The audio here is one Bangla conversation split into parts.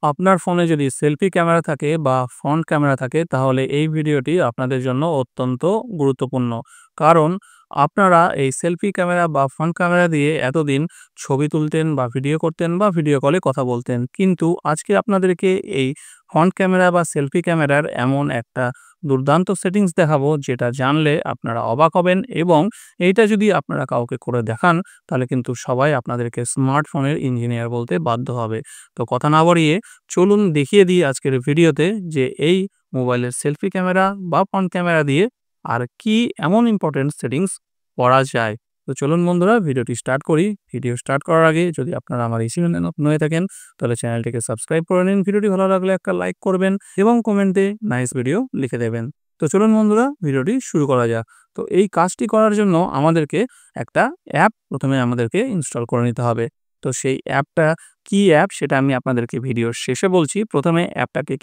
আপনার ফোনে যদি সেলফি ক্যামেরা থাকে বা ফ্রন্ট ক্যামেরা থাকে তাহলে এই ভিডিওটি আপনাদের জন্য অত্যন্ত গুরুত্বপূর্ণ। কারণ আপনারা এই সেলফি ক্যামেরা বা ফ্রন্ট ক্যামেরা দিয়ে এতদিন ছবি তুলতেন বা ভিডিও করতেন বা ভিডিও কলে কথা বলতেন। কিন্তু আজকে আপনাদেরকে এই ফ্রন্ট ক্যামেরা বা সেলফি ক্যামেরার এমন একটা দুর্দান্ত সেটিংস দেখাবো যেটা জানলে আপনারা অবাক হবেন, এবং এইটা যদি আপনারা কাউকে করে দেখান তাহলে কিন্তু সবাই আপনাদেরকে স্মার্টফোনের ইঞ্জিনিয়ার বলতে বাধ্য হবে। তো কথা না বাড়িয়ে চলুন দেখিয়ে দিই আজকের ভিডিওতে যে এই মোবাইলের সেলফি ক্যামেরা বা ফ্রন্ট ক্যামেরা দিয়ে আর কি এমন ইম্পর্টেন্ট সেটিংস করা যায়। তো চলুন বন্ধুরা ভিডিওটি স্টার্ট করি। ভিডিও স্টার্ট করার আগে যদি আপনারা আমার এই চ্যানেলে নতুন হয়ে থাকেন তাহলে চ্যানেলটিকে সাবস্ক্রাইব করে নিন, ভিডিওটি ভালো লাগলে একটা লাইক করবেন এবং কমেন্টে নাইস ভিডিও লিখে দেবেন। তো চলুন বন্ধুরা ভিডিওটি শুরু করা যাক। তো এই কাজটি করার জন্য আমাদেরকে একটা অ্যাপ প্রথমে আমাদেরকে ইনস্টল করে নিতে হবে। তো সেই অ্যাপটা কি অ্যাপ সেটা আমি আপনাদেরকে ভিডিওর শেষে বলছি। প্রথমে অ্যাপটাকে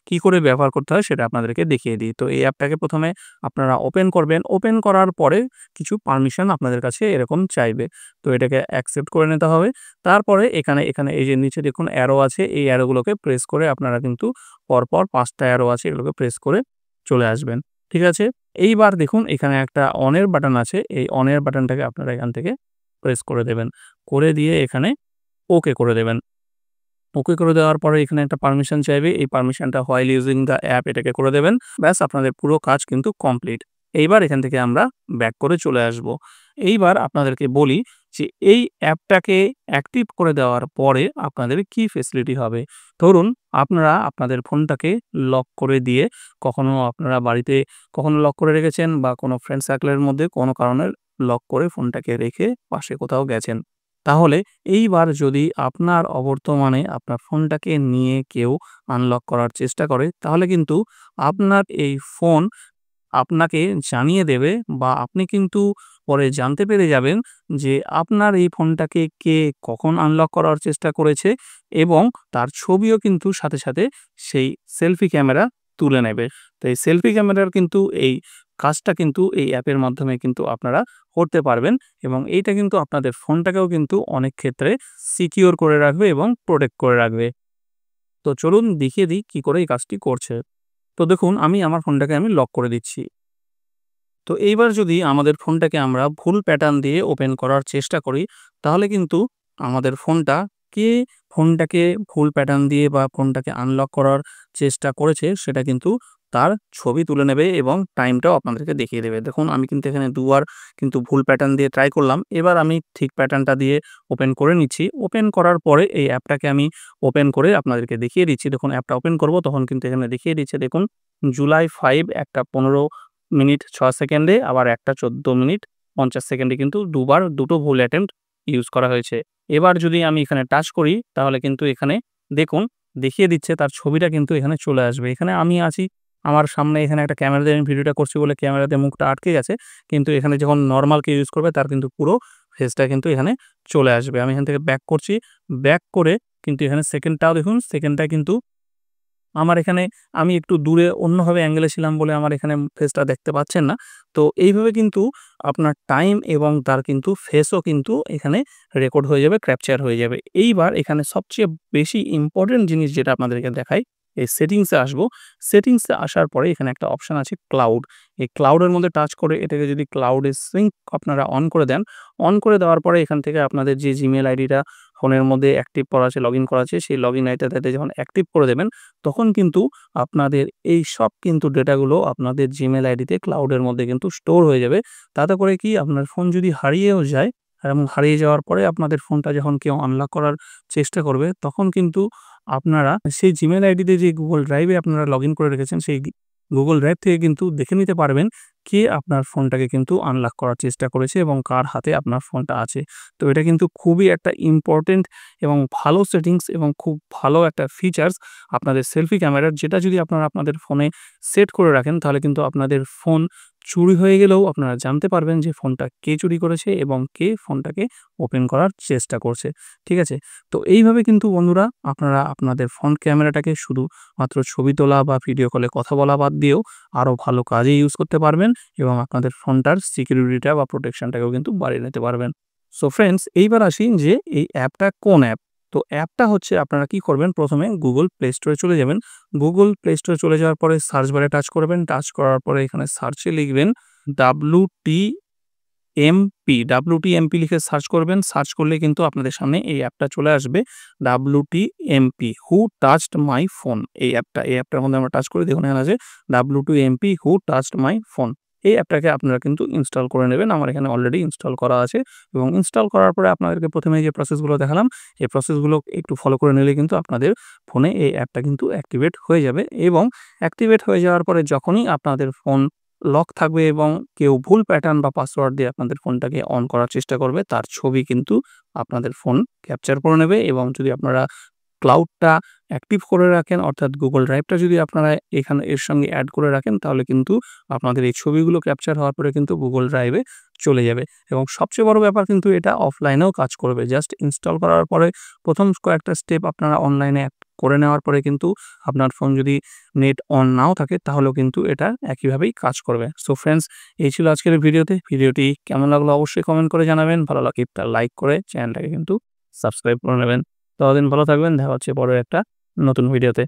কি করে ব্যবহার করতে হয় সেটা আপনাদেরকে দেখিয়ে দিই। তো এই অ্যাপটাকে প্রথমে আপনারা ওপেন করবেন। ওপেন করার পরে কিছু পারমিশন আপনাদের কাছে এরকম চাইবে। তো এটাকে অ্যাকসেপ্ট করে নিতে হবে। তারপরে এখানে এই যে নিচে দেখুন অ্যারো আছে, এই অ্যারোগুলোকে প্রেস করে আপনারা কিন্তু পরপর ৫ টা অ্যারো আছে, এগুলোকে প্রেস করে চলে আসবেন। ঠিক আছে? এইবার দেখুন এখানে একটা অনের বাটন আছে। এই অনের বাটনটাকে আপনারা এখান থেকে প্রেস করে দেবেন। করে দিয়ে এখানে ওকে করে দেবেন। ওকে করে দেওয়ার পরে এখানে একটা পারমিশন চাইবে। এই পারমিশনটা হোয়াইল ইউজিং দ্য অ্যাপ এটাকে করে দেবেন। ব্যাস আপনাদের পুরো কাজ কিন্তু কমপ্লিট। এইবার এখান থেকে আমরা ব্যাক করে চলে আসব। এইবার আপনাদেরকে বলি যে এই অ্যাপটাকে অ্যাক্টিভ করে দেওয়ার পরে আপনাদের কি ফেসিলিটি হবে। ধরুন আপনারা আপনাদের ফোনটাকে লক করে দিয়ে কখনো আপনারা বাড়িতে কখনো লক করে রেখেছেন বা কোনো ফ্রেন্ড সার্কেলের মধ্যে কোনো কারণে লক করে ফোনটাকে রেখে পাশে কোথাও গেছেন। তাহলে এইবার যদি আপনার অবর্তমানে আপনার ফোনটাকে নিয়ে কেউ আনলক করার চেষ্টা করে তাহলে কিন্তু আপনার এই ফোন আপনাকে জানিয়ে দেবে, বা আপনি কিন্তু পরে জানতে পেরে যাবেন যে আপনার এই ফোনটাকে কে কখন আনলক করার চেষ্টা করেছে, এবং তার ছবিও কিন্তু সাথে সাথে সেই সেলফি ক্যামেরা তুলে নেবে। তো এই সেলফি ক্যামেরার কিন্তু এই কাজটা কিন্তু এই অ্যাপের মাধ্যমে কিন্তু আপনারা করতে পারবেন, এবং এইটা কিন্তু আপনাদের ফোনটাকেও কিন্তু অনেক ক্ষেত্রে সিকিউর করে রাখবে এবং প্রোটেক্ট করে রাখবে। তো চলুন দেখিয়ে দিই কি করে এই কাজটি করছে। তো দেখুন আমি আমার ফোনটাকে লক করে দিচ্ছি। তো এইবার যদি আমাদের ফোনটাকে আমরা ভুল প্যাটার্ন দিয়ে ওপেন করার চেষ্টা করি তাহলে কিন্তু আমাদের কে ফোনটাকে ভুল প্যাটার্ন দিয়ে বা ফোনটাকে আনলক করার চেষ্টা করেছে সেটা কিন্তু তার ছবি তুলে নেবে এবং টাইমটাও আপনাদেরকে দেখিয়ে দেবে। দেখুন আমি কিন্তু এখানে দুবার কিন্তু ভুল প্যাটার্ন দিয়ে ট্রাই করলাম। এবার আমি ঠিক প্যাটার্নটা দিয়ে ওপেন করে নিচ্ছি। ওপেন করার পরে এই অ্যাপটাকে আমি ওপেন করে আপনাদেরকে দেখিয়ে দিচ্ছি। দেখুন অ্যাপটা ওপেন করব তখন কিন্তু এখানে দেখিয়ে দিচ্ছে, দেখুন জুলাই 5 একটা 15 মিনিট ৬ সেকেন্ডে, আবার একটা 14 মিনিট 50 সেকেন্ডে কিন্তু দুবার দুটো ভুল অ্যাটেম্প্ট ইউজ করা হয়েছে। এবার যদি আমি এখানে টাচ করি তাহলে কিন্তু এখানে দেখুন দেখিয়ে দিচ্ছে, তার ছবিটা কিন্তু এখানে চলে আসবে। এখানে আমি আছি, আমার সামনে এখানে একটা ক্যামেরা দিয়ে আমি ভিডিওটা করছি বলে ক্যামেরাতে মুখটা আটকে গেছে। কিন্তু এখানে যখন নরমাল কেউ ইউজ করবে তার কিন্তু পুরো ফেসটা কিন্তু এখানে চলে আসবে। আমি এখান থেকে ব্যাক করছি। ব্যাক করে কিন্তু এখানে সেকেন্ডটাও দেখুন, সেকেন্ডটা কিন্তু আমার এখানে আমি একটু দূরে অন্যভাবে অ্যাঙ্গেলে ছিলাম বলে আমার এখানে ফেসটা দেখতে পাচ্ছেন না। তো এইভাবে কিন্তু আপনার টাইম এবং তার কিন্তু ফেসও কিন্তু এখানে রেকর্ড হয়ে যাবে, ক্যাপচার হয়ে যাবে। এইবার এখানে সবচেয়ে বেশি ইম্পোর্টেন্ট জিনিস যেটা আপনাদেরকে দেখাই, এই সেটিংসে আসবো। সেটিংসে আসার পরে এখানে একটা অপশন আছে ক্লাউড। এই ক্লাউডের মধ্যে টাচ করে এটাকে যদি ক্লাউডে সিঙ্ক আপনারা অন করে দেন, অন করে দেওয়ার পরে এখান থেকে আপনাদের যে জিমেইল আইডিটা ফোনের মধ্যে অ্যাক্টিভ করা আছে, লগইন করা আছে, সেই লগইন আইডিটাতে যখন অ্যাক্টিভ করে দেবেন তখন কিন্তু আপনাদের এই সব কিন্তু ডেটাগুলো আপনাদের জিমেইল আইডিতে ক্লাউডের মধ্যে কিন্তু স্টোর হয়ে যাবে। তাতে করে কি আপনার ফোন যদি হারিয়েও যায় এবং হারিয়ে যাওয়ার পরে আপনাদের ফোনটা যখন কেউ আনলক করার চেষ্টা করবে তখন কিন্তু আপনারা সেই জিমেইল আইডিতে যে গুগল ড্রাইভে আপনারা লগইন করে রেখেছেন সেই গুগল ড্রাইভ থেকে কিন্তু দেখে নিতে পারবেন কে আপনার ফোনটাকে কিন্তু আনলক করার চেষ্টা করেছে এবং কার হাতে আপনার ফোনটা আছে। তো এটা কিন্তু খুবই একটা ইম্পর্টেন্ট এবং ভালো সেটিংস এবং খুব ভালো একটা ফিচার্স আপনাদের সেলফি ক্যামেরার, যেটা যদি আপনারা আপনাদের ফোনে সেট করে রাখেন তাহলে কিন্তু আপনাদের ফোন চুরি হয়ে গেলেও আপনারা জানতে পারবেন যে ফোনটা কে চুরি করেছে এবং কে ফোনটাকে ওপেন করার চেষ্টা করছে। ঠিক আছে? তো এইভাবে কিন্তু বন্ধুরা আপনারা আপনাদের ফ্রন্ট ক্যামেরাটাকে শুধুমাত্র ছবি তোলা বা ভিডিও কলে কথা বলা বাদ দিয়েও আরও ভালো কাজে ইউজ করতে পারবেন এবং আপনাদের ফোনটার সিকিউরিটিটা বা প্রোটেকশনটাকেও কিন্তু বাড়িয়ে নিতে পারবেন। সো ফ্রেন্ডস, এইবার আসি যে এই অ্যাপটা কোন অ্যাপ? তো অ্যাপটা হচ্ছে আপনারা কি করবেন, প্রথমে Google Play Store এ চলে যাবেন। Google Play Store এ চলে যাওয়ার পরে সার্চ বারে টাচ করবেন। টাচ করার পরে এখানে সার্চে লিখবেন WTMP লিখে সার্চ করবেন। সার্চ করলে কিন্তু আপনাদের সামনে এই অ্যাপটা চলে আসবে। WTMP Who Touched My Phone এই অ্যাপটার মধ্যে আমরা টাচ করি, দেখুন এখানে আছে WTMP Who Touched My Phone। এই অ্যাপটাকে আপনারা কিন্তু ইনস্টল করে নেবেন। আমার এখানে অলরেডি ইনস্টল করা আছে এবং ইনস্টল করার পরে আপনাদেরকে প্রথমে যে প্রসেসগুলো দেখালাম, এই প্রসেসগুলো একটু ফলো করে নিলে কিন্তু আপনাদের ফোনে এই অ্যাপটা কিন্তু অ্যাক্টিভেট হয়ে যাবে এবং অ্যাক্টিভেট হয়ে যাওয়ার পরে যখনই আপনাদের ফোন লক থাকবে এবং কেউ ভুল প্যাটার্ন বা পাসওয়ার্ড দিয়ে আপনাদের ফোনটাকে অন করার চেষ্টা করবে, তার ছবি কিন্তু আপনাদের ফোন ক্যাপচার করে নেবে এবং যদি আপনারা ক্লাউডটা অ্যাক্টিভ করে রাখেন, অর্থাৎ Google ড্রাইভটা যদি আপনারা এর সঙ্গে অ্যাড করে রাখেন, তাহলে কিন্তু আপনাদের এই ছবিগুলো ক্যাপচার হওয়ার পরে কিন্তু Google ড্রাইভে চলে যাবে এবং সবচেয়ে বড় ব্যাপার কিন্তু এটা অফলাইনেও কাজ করবে। জাস্ট ইনস্টল করার পরে প্রথম কয়েকটা স্টেপ আপনারা অনলাইনে করে নেওয়ার পরে কিন্তু আপনার ফোন যদি নেট অন নাও থাকে তাহলেও কিন্তু এটা একইভাবেই কাজ করবে। সো ফ্রেন্ডস, এই ছিল আজকের ভিডিওটি কেমন লাগলো অবশ্যই কমেন্ট করে জানাবেন। ভালো লাগলে একটা লাইক করে চ্যানেলটাকে কিন্তু সাবস্ক্রাইব করে নেবেন। ততদিন ভালো থাকবেন, দেখা হচ্ছে পরের একটা নতুন ভিডিওতে।